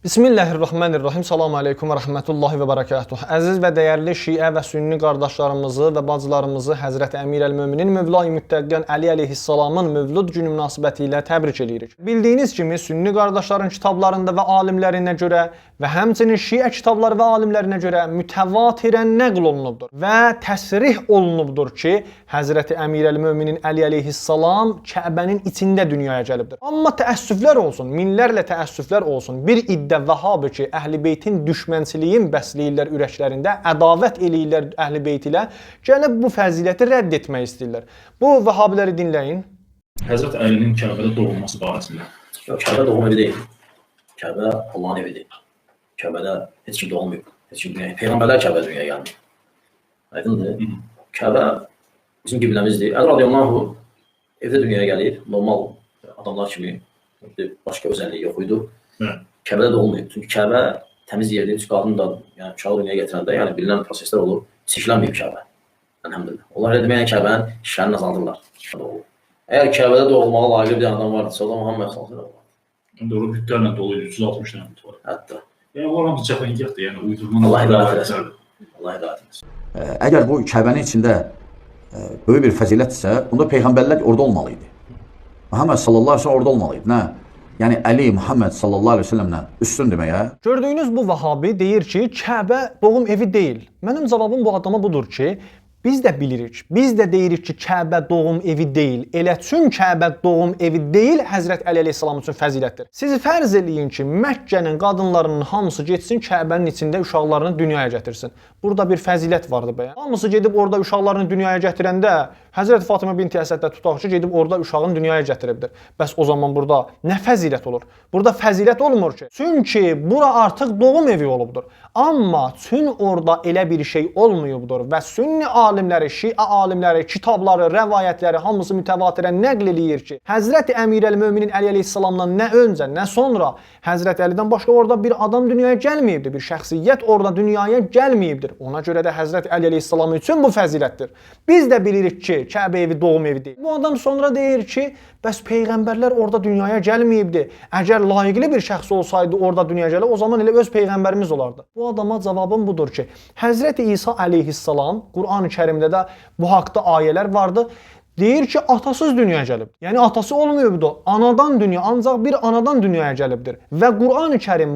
Bismillahirrahmanirrahim. Salamu aleykum və rəhmətullahi və barakatuh. Əziz və dəyərli şiə və sünni qardaşlarımızı və bacılarımızı Həzrəti Əmirəl-Möminin Mövla-i Müttəqqən Əli əleyhissalamın mövlud günü münasibəti ilə təbrik edirik. Bildiyiniz kimi sünni qardaşların kitablarında və alimlərinə görə və həmçinin şiə kitabları və alimlərinə görə mütəvatirən nəql olunubdur və təsrih olunubdur ki, Həzrəti Əmirəl-Möminin Əli əleyhissalam Kəbənin içində dünyaya gəlibdir. Amma təəssüflər olsun, minlərlə təəssüflər olsun. Bir Vəhabi ki, Əhl-i Beytin düşmənçiliyin bəsləyirlər ürəklərində, ədavət eləyirlər Əhl-i Beyt ilə, gəlib bu fəziləti rədd etmək istəyirlər. Bu Vəhabiləri dinləyin. Həzrət Əlinin Kəbədə doğulması barəsində. Kəbə doğum evi deyil. Kəbə Allahın evidir. Kəbədə heç kim doğulmuyub. Heç kim dünyaya. Peyğəmbərlər Kəbə dünyaya gəlmir. Aydındır? Kəbə bizim qibləmizdir. Əli radiyallahu evdə dünyaya gəlir. Normal adamlar kimi başqa özəlliyi yox idi. Kəbədə doğulmuyub. Çünki Kəbə təmiz yerdir. Çünki qadın da yəni uşağı dünyaya gətirəndə yəni bilinən proseslər olur. Çirklənməyib Kəbə. Elhamdülillah. Onlar elə deməklə Kəbənin şərrini azaldırlar. Əgər Kəbədə doğulmağa layiq bir adam vardısa, o da Muhammed sallallahu əleyhi və səlləm. Doğru bütlərlə dolu idi. 360 dənə büt var. Hətta. Yəni onlar hamısı cəfəngiyatdır. Yəni uydurma. Allah hidayət etsin. Allah hidayət etsin. Əgər bu Kəbənin içində böyük bir fəzilətdirsə, onda peyğəmbərlər orada olmalı idi. Muhammed sallallahu əleyhi və səlləm orada olmalı idi. Nə? Yəni Əli Muhammed sallallahu əleyhi və səlləmlə üstün deməyə. Gördüyünüz bu Vəhabi deyir ki, Kəbə doğum evi deyil. Mənim cavabım bu adama budur ki, biz də bilirik. Biz də deyirik ki, Kəbə doğum evi deyil. Elə çün Kəbə doğum evi deyil, Həzrət Əli əleyhissalam üçün fəzilətdir. Siz fərz eləyin ki, Məkkənin qadınlarının hamısı getsin Kəbənin içində uşaqlarını dünyaya gətirsin. Burada bir fəzilət vardı bəyən. Hamısı gedib orada uşaqlarını dünyaya gətirəndə Həzrət Fatıma binti Əsəddə tutaq ki, gedib orada uşağını dünyaya gətiribdir. Bəs o zaman burada nə fəzilət olur? Burada fəzilət olmur ki. Çünki bura artıq doğum evi olubdur. Amma çün orada elə bir şey olmayıbdır və sünni alimləri, şiə alimləri, kitabları, rəvayətləri hamısı mütəvatirən nəql eləyir ki, Həzrəti Əmirəl-Möminin Əli əleyhissalamdan nə öncə, nə sonra Həzrəti Əlidən başqa orada bir adam dünyaya gəlməyibdir, bir şəxsiyyət orada dünyaya gəlməyibdir. Ona görə də Həzrəti Əli əleyhissalam üçün bu fəzilətdir. Biz də bilirik ki, Kəbə evi doğum evi deyil. Bu adam sonra deyir ki, bəs peyğəmbərlər orada dünyaya gəlməyibdi. Əgər layiqli bir şəxs olsaydı orada dünyaya gələ, o zaman elə öz peyğəmbərimiz olardı. Bu adama cavabım budur ki, Həzrəti İsa əleyhissalam Qur'an-ı Kərimdə də bu haqda ayələr vardı. Deyir ki, atasız dünyaya gəlib. Yəni atası olmayıbdı. Anadan dünya, ancaq bir anadan dünyaya gəlibdir. Və Qur'an-ı Kərim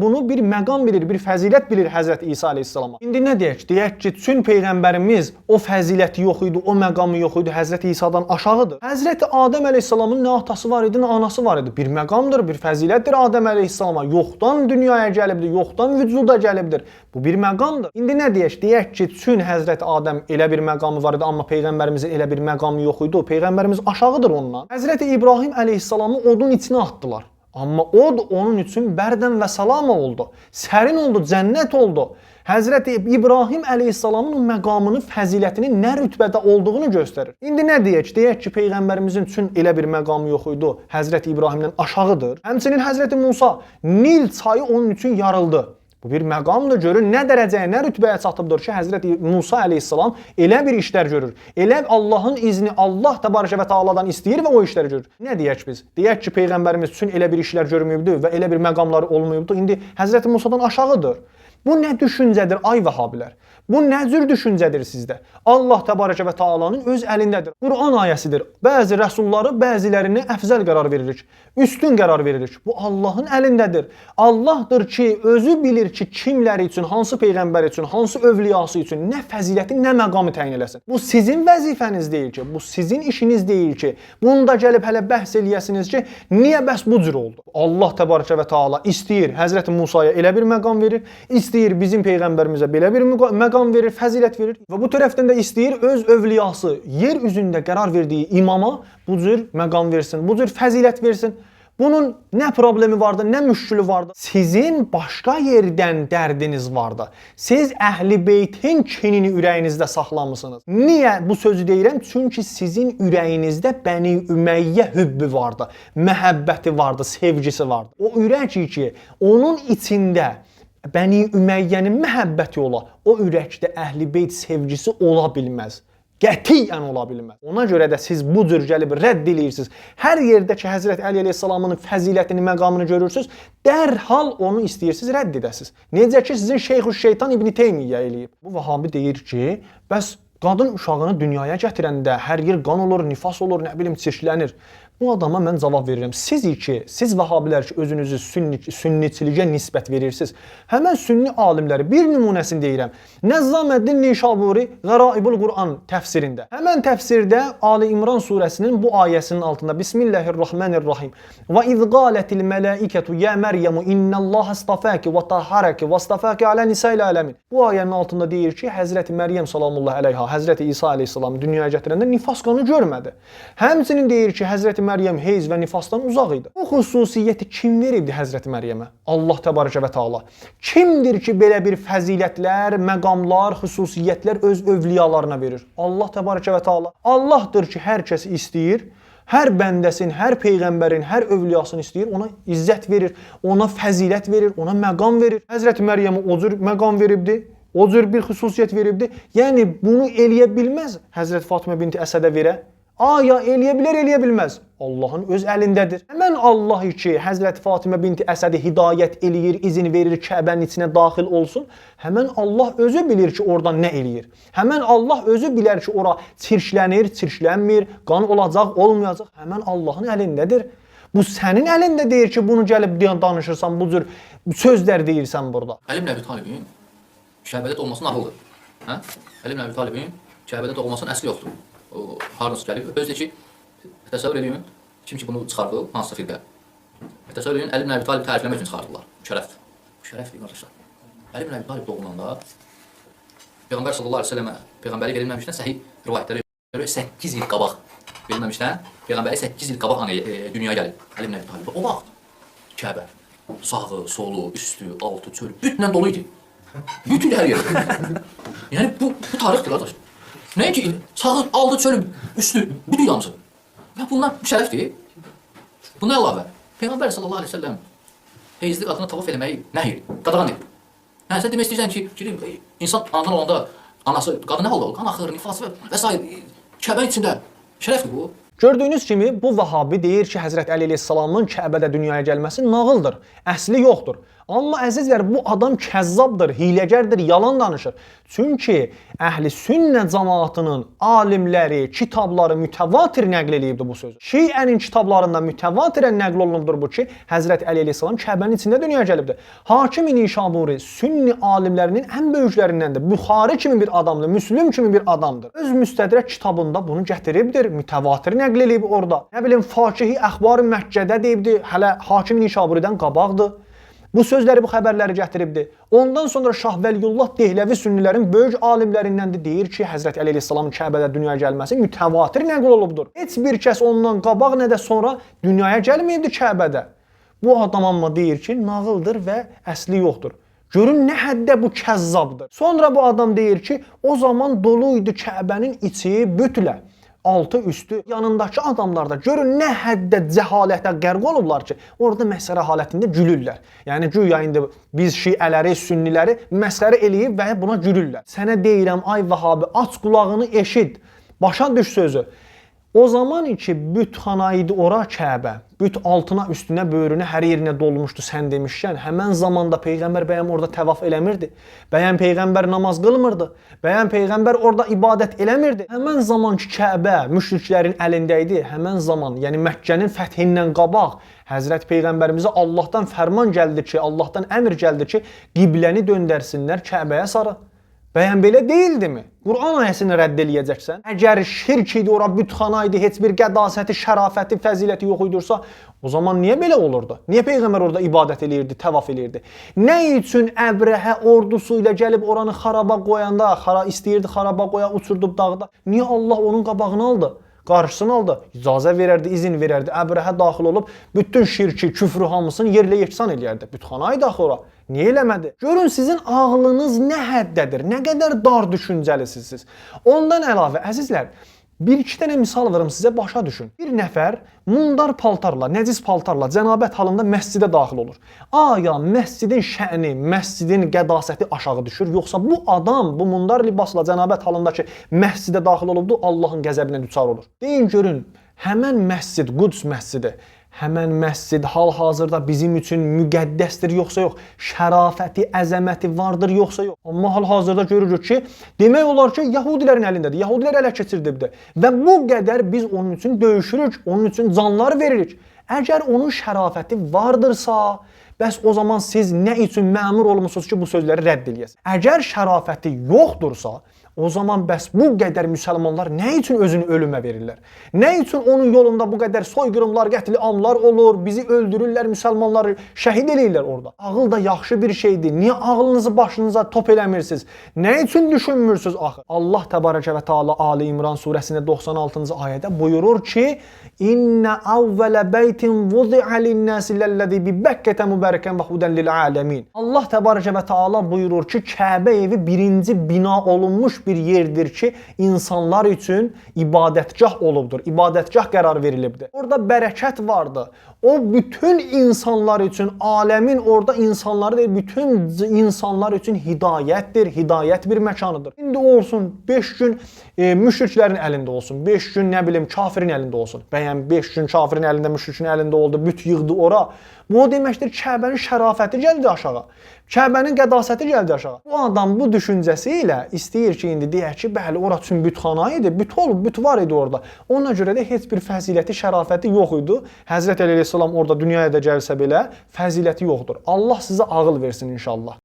bunu bir məqam bilir, bir fəzilət bilir Həzrət İsa əleyhissalama. İndi nə deyək? Deyək ki, çün peyğəmbərimiz o fəziləti yox idi, o məqamı yox idi, Həzrət İsa'dan aşağıdır. Həzrət Adəm əleyhissalamın nə atası var idi, nə anası var idi. Bir məqamdır, bir fəzilətdir Adəm əleyhissalama. Yoxdan dünyaya gəlibdir, yoxdan vücuda gəlibdir. Bu bir məqamdır. İndi nə deyək? Deyək ki, çün Həzrət Adəm elə bir məqamı var idi, amma peyğəmbərimizin elə bir məqamı yox idi. O peyğəmbərimiz aşağıdır ondan. Həzrəti İbrahim əleyhissalamı odun içinə atdılar. Amma od onun üçün bərdən və salama oldu. Sərin oldu, cənnət oldu. Həzrəti İbrahim əleyhissalamın o məqamını, fəzilətinin nə rütbədə olduğunu göstərir. İndi nə deyək? Deyək ki, peyğəmbərimizin üçün elə bir məqamı yox idi. Həzrəti İbrahimdən aşağıdır. Həmçinin Həzrəti Musa, Nil çayı onun üçün yarıldı. Bu bir məqamdır, görün nə dərəcəyə, nə rütbəyə çatıbdır ki, Həzrəti Musa əleyhissalam elə bir işlər görür. Elə Allahın izni Allah təbarəkə və təaladan istəyir və o işləri görür. Nə deyək biz? Deyək ki, peyğəmbərimiz üçün elə bir işlər görməyibdi və elə bir məqamları olmayıbdı. İndi Həzrəti Musadan aşağıdır. Bu nə düşüncədir, ay Vəhabilər? Bu nə cür düşüncədir sizdə? Allah təbarəkə və təalanın öz əlindədir. Qur'an ayəsidir. Bəzi rəsulları bəzilərinə əfzəl qərar veririk. Üstün qərar veririk. Bu Allahın əlindədir. Allahdır ki, özü bilir ki, kimləri üçün, hansı peyğəmbər üçün, hansı övliyası üçün nə fəziləti, nə məqamı təyin eləsin. Bu sizin vəzifəniz deyil ki, bu sizin işiniz deyil ki, bunu da gəlib hələ bəhs eləyəsiniz ki, niyə bəs bu cür oldu? Allah təbarəkə və təala istəyir Həzrəti Musaya elə bir məqam verir, istəyir bizim peyğəmbərimizə belə bir məqam verir, fəzilət verir və bu tərəfdən də istəyir öz övliyası yer üzündə qərar verdiyi imama bu cür məqam versin, bu cür fəzilət versin. Bunun nə problemi vardı, nə müşkülü vardı? Sizin başqa yerdən dərdiniz vardı. Siz Əhl-i Beytin kinini ürəyinizdə saxlamısınız. Niyə bu sözü deyirəm? Çünki sizin ürəyinizdə Bəni Ümeyyə hübbü vardı, məhəbbəti vardı, sevgisi vardı. O ürək ki, onun içində Bəni Üməyyənin məhəbbəti ola, o ürəkdə Əhl-i Beyt sevgisi ola bilməz. Qətiyyən ola bilməz. Ona görə də siz bu cür gəlib rədd eləyirsiniz. Hər yerdə ki Həzrət Əli əleyhissalamın fəzilətini, məqamını görürsüz, dərhal onu istəyirsiniz rədd edəsiniz. Necə ki sizin Şeyxüş-Şeytan İbn Teymiyyə eləyib. Bu Vahabi deyir ki, bəs qadın uşağını dünyaya gətirəndə hər yer qan olur, nifas olur, nə bilim çirklənir. Bu adama mən cavab verirəm. Siz Vahabilər ki, özünüzü sünniçiliyə nisbət verirsiniz. Həmən sünni alimləri bir nümunəsini deyirəm. Nəzzaməddin Nişaburi Qəraibul Quran təfsirində. Həmən təfsirdə Ali İmran surəsinin bu ayəsinin altında Bismillahirrahmanirrahim. Və iz qalətil mələikətu ya Məryəmu innallaha istafaki və tahharaki və istafaki alə nisa'il aləmin. Bu ayənin altında deyir ki, Həzrəti Məryəm sallallahu əleyha, Həzrəti İsa əleyhissalamı dünyaya gətirəndə nifas qanı görmədi. Həmçinin deyir ki, Həzrəti Məryəm heyz və nifasdan uzaq idi. Bu xüsusiyyəti kim veribdi Həzrəti Məryəmə? Allah təbarəkə və təala. Kimdir ki, belə bir fəzilətlər, məqamlar, xüsusiyyətlər öz övliyalarına verir? Allah təbarəkə və təala. Allahdır ki, hər kəsi istəyir, hər bəndəsin, hər peyğəmbərin, hər övliyasını istəyir, ona izzət verir, ona fəzilət verir, ona məqam verir. Həzrəti Məryəmə o cür məqam veribdi, o cür bir xüsusiyyət veribdi. Yəni bunu eləyə bilməz Həzrət Fatimə binti Əsədə verə. Aya eləyə bilər, eləyə bilməz. Allahın öz əlindədir. Həmən Allah ki, Həzrəti Fatimə binti Əsədi hidayət eləyir, izin verir Kəbənin içinə daxil olsun. Həmən Allah özü bilir ki, oradan nə eləyir. Həmən Allah özü bilər ki, ora çirklənir, çirklənmir, qan olacaq, olmayacaq. Həmən Allahın əlindədir. Bu sənin əlində deyir ki, bunu gəlib danışırsan, bu cür sözlər deyirsən burada. Əli ibn Əbi Talibin Kəbədə doğması nağıldır. Hə? Əli ibn Əbi Talibin Kəbədə doğmasının əsli yoxdur. O hardansa gəlib. Özü də ki, təsəvvür edin, kim ki bunu çıxardı, hansısa firqə. Təsəvvür edin, Əli ibn Əbi Talib tərifləmək üçün çıxardılar. Şərəfdir. Şərəfdir, qardaşlar. Əli ibn Əbi Talib doğulanda Peyğəmbər sallallahu əleyhi və səlləmə peyğəmbərlik verilməmişdən səhih rivayətlərə görə 8 il qabaq verilməmişdən peyğəmbəri 8 il qabaq dünyaya gəlib. Əli ibn Əbi Talib. O vaxt Kəbə sağı, solu, üstü, altı, çölü bütünlə dolu idi. Bütün hər yer. Yəni bu tarixdir, qardaş. Nəyə ki, sağı, altı, çölü, üstü, bütün yalnızı. Ya bunlar şərəfdir. Buna əlavə, Peyğəmbər sallallahu aleyhi ve sellem heyizli qadına tavaf eləməyi nəhir, qadağan edir. Yəni, sən demək istəyirsən ki, insan anadan olanda anası, qadın nə halda olur? Qan axır, nifas və s. Kəbə içində şərəfdir bu. Gördüyünüz kimi bu Vahabi deyir ki, Həzrət Əli əleyhissalamın Kəbədə dünyaya gəlməsi nağıldır, əsli yoxdur. Amma əzizlər, bu adam kəzzabdır, hiləgərdir, yalan danışır. Çünki əhli sünnə cəmaatının alimləri, kitabları mütəvatir nəql eləyibdir bu sözü. Şiənin kitablarında mütəvatirən nəql olunubdur bu ki, Həzrət Əli əleyhissalam Kəbənin içində dünyaya gəlibdir. Hakim Nişaburi sünni alimlərinin ən böyüklərindəndir. Buxari kimi bir adamdır, Müslüm kimi bir adamdır. Öz Müstədrək kitabında bunu gətiribdir, mütəvatir nəql eləyib orada. Nə bilim, Fakihi Əxbar-ı Məkkədə deyibdir, hələ Hakim Nişaburidən qabaqdır. Bu sözləri, bu xəbərləri gətiribdir. Ondan sonra Şah Vəliyullah Dehləvi sünnilərin böyük alimlərindəndir. Deyir ki, Həzrət Əli əleyhissalamın Kəbədə dünyaya gəlməsi mütəvatir nəql olubdur. Heç bir kəs ondan qabaq nə də sonra dünyaya gəlməyibdir Kəbədə. Bu adam amma deyir ki, nağıldır və əsli yoxdur. Görün nə həddə bu kəzzabdır. Sonra bu adam deyir ki, o zaman dolu idi Kəbənin içi bütlə. Altı üstü yanındakı adamlar da görün nə həddə cəhalətə qərq olublar ki, orada məsələ halətində gülürlər. Yəni güya indi biz şiələri, sünniləri məsələ eləyib və buna gülürlər. Sənə deyirəm, ay Vahabi, aç qulağını eşit, başa düş sözü. O zaman ki, bütxana idi ora Kəbə, büt altına, üstünə, böyrünə, hər yerinə dolmuşdu sən demişkən, həmən zamanda Peyğəmbər bəyəm orada təvaf eləmirdi, bəyəm Peyğəmbər namaz qılmırdı, bəyəm Peyğəmbər orada ibadət eləmirdi. Həmən zaman ki, Kəbə müşriklərin əlində idi, həmən zaman, yəni Məkkənin fəthindən qabaq, Həzrət Peyğəmbərimizə Allahdan fərman gəldi ki, Allahdan əmr gəldi ki, qibləni döndərsinlər Kəbəyə sarı. Bəyən belə deyildimi? Quran ayəsini rədd eləyəcəksən. Əgər şirk idi, ora bütxana idi, heç bir qədasəti, şərafəti, fəziləti yox idursa, o zaman niyə belə olurdu? Niyə Peyğəmbər orada ibadət eləyirdi, təvaf eləyirdi? Nə üçün Əbrəhə ordusu ilə gəlib oranı xaraba qoyanda, istəyirdi xaraba qoya, uçurdub dağda? Niyə Allah onun qabağını aldı? Qarşısını aldı, icazə verərdi, izin verərdi, Əbrəhə daxil olub, bütün şirki, küfrü hamısını yerlə yeksan eləyərdi. Bütxana idi axı ora. Niyə eləmədi? Görün sizin ağlınız nə həddədir, nə qədər dar düşüncəlisiniz siz. Ondan əlavə, əzizlər, Bir-iki dənə misal verim sizə, başa düşün. Bir nəfər mundar paltarla, nəcis paltarla, cənabət halında məscidə daxil olur. Aya məscidin şəni, məscidin qədasəti aşağı düşür, yoxsa bu adam bu mundar libasla cənabət halındakı məscidə daxil olubdu, Allahın qəzəbinə düçar olur. Deyin görün, həmən məscid, Quds məscidi, həmən məscid hal-hazırda bizim üçün müqəddəsdir yoxsa yox? Şərafəti, əzəməti vardır yoxsa yox? Amma hal-hazırda görürük ki, demək olar ki, Yahudilərin əlindədir. Yahudilər ələ keçirdibdir. Və bu qədər biz onun üçün döyüşürük, onun üçün canlar veririk. Əgər onun şərafəti vardırsa, bəs o zaman siz nə üçün məmur olmusunuz ki, bu sözləri rədd eləyəsiniz? Əgər şərafəti yoxdursa, o zaman bəs bu qədər müsəlmanlar nə üçün özünü ölümə verirlər? Nə üçün onun yolunda bu qədər soyqırımlar, qətliamlar olur, bizi öldürürlər, müsəlmanları şəhid eləyirlər orada? Ağıl da yaxşı bir şeydir. Niyə ağlınızı başınıza top eləmirsiniz? Nə üçün düşünmürsünüz axı? Allah təbarəkə və Teala Ali İmran surəsində 96-cı ayədə buyurur ki: "İnne avvele beytin vudi'a lin-nasi lellezî bi Bekkete mübareken ve huden lil-âlemin." Allah təbarəkə və Teala buyurur ki, Kəbə evi birinci bina olunmuş bir yerdir ki, insanlar üçün ibadətgah olubdur, ibadətgah qərar verilibdir. Orada bərəkət vardı. O bütün insanlar üçün, aləmin orada insanları deyil, bütün insanlar üçün hidayətdir, hidayət bir məkanıdır. İndi olsun 5 gün müşriklərin əlində olsun, 5 gün nə bilim kafirin əlində olsun. Bəyən 5 gün kafirin əlində, müşrikin əlində oldu, büt yığdı ora. Bu o deməkdir, Kəbənin şərafəti gəldi aşağı. Kəbənin qədasəti gəldi aşağı. Bu adam bu düşüncəsi ilə istəyir ki, indi deyək ki, bəli, ora üçün bütxana idi, büt olub, büt var idi orada. Ona görə də heç bir fəziləti, şərafəti yox idi. Həzrət Əleyhisselam orada dünyaya da gəlsə belə fəziləti yoxdur. Allah sizə ağıl versin inşallah.